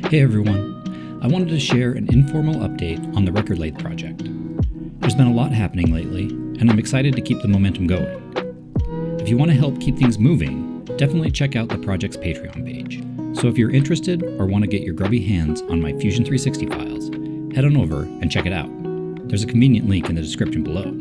Hey everyone, I wanted to share an informal update on the record lathe project. There's been a lot happening lately, and I'm excited to keep the momentum going. If you want to help keep things moving, definitely check out the project's Patreon page. So if you're interested or want to get your grubby hands on my Fusion 360 files, head on over and check it out. There's a convenient link in the description below.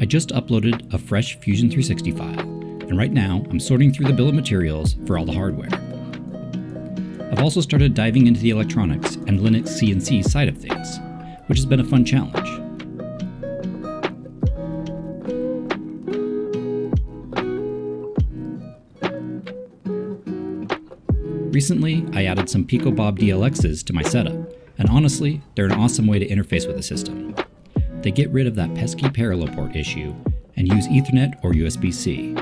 I just uploaded a fresh Fusion 360 file, and right now I'm sorting through the bill of materials for all the hardware. I've also started diving into the electronics and Linux CNC side of things, which has been a fun challenge. Recently, I added some PicoBob DLXs to my setup, and honestly, they're an awesome way to interface with the system. They get rid of that pesky parallel port issue and use Ethernet or USB-C.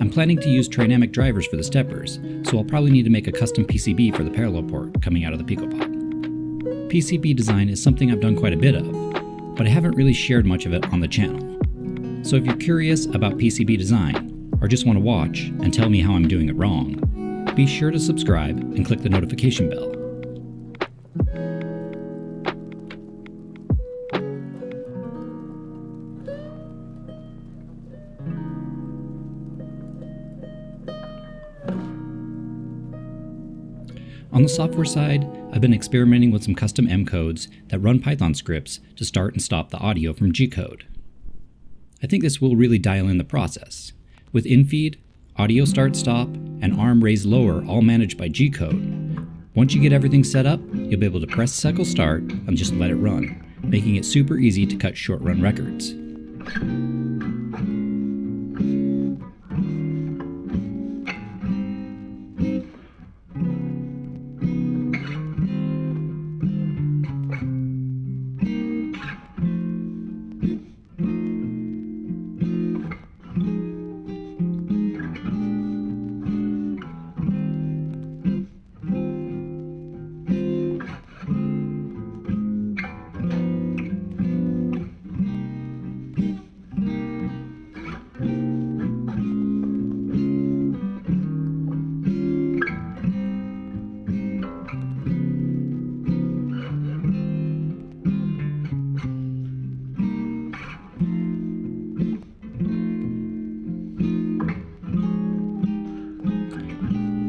I'm planning to use Trinamic drivers for the steppers, so I'll probably need to make a custom PCB for the parallel port coming out of the PicoBob. PCB design is something I've done quite a bit of, but I haven't really shared much of it on the channel. So if you're curious about PCB design, or just want to watch and tell me how I'm doing it wrong, be sure to subscribe and click the notification bell. On the software side, I've been experimenting with some custom M codes that run Python scripts to start and stop the audio from G-code. I think this will really dial in the process. With infeed, audio start-stop, and arm raise lower all managed by G-code. Once you get everything set up, you'll be able to press cycle start and just let it run, making it super easy to cut short-run records.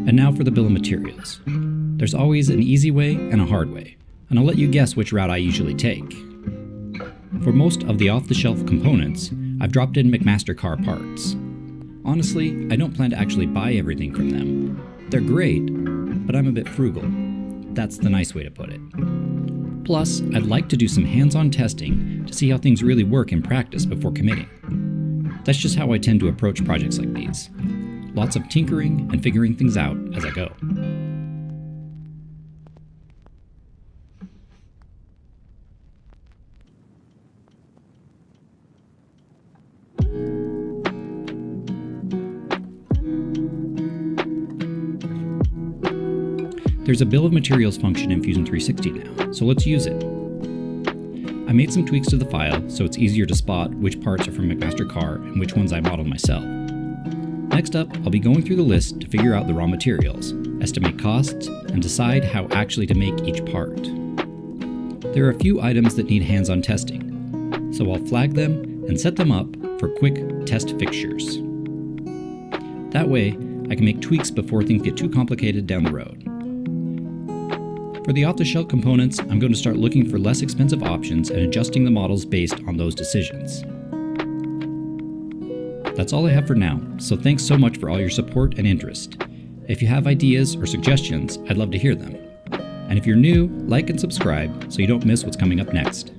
And now for the bill of materials. There's always an easy way and a hard way, and I'll let you guess which route I usually take. For most of the off-the-shelf components, I've dropped in McMaster-Carr parts. Honestly, I don't plan to actually buy everything from them. They're great, but I'm a bit frugal. That's the nice way to put it. Plus, I'd like to do some hands-on testing to see how things really work in practice before committing. That's just how I tend to approach projects like these. Lots of tinkering and figuring things out as I go. There's a bill of materials function in Fusion 360 now, so let's use it. I made some tweaks to the file so it's easier to spot which parts are from McMaster-Carr and which ones I modeled myself. Next up, I'll be going through the list to figure out the raw materials, estimate costs, and decide how actually to make each part. There are a few items that need hands-on testing, so I'll flag them and set them up for quick test fixtures. That way, I can make tweaks before things get too complicated down the road. For the off-the-shelf components, I'm going to start looking for less expensive options and adjusting the models based on those decisions. That's all I have for now, so thanks so much for all your support and interest. If you have ideas or suggestions, I'd love to hear them. And if you're new, like and subscribe so you don't miss what's coming up next.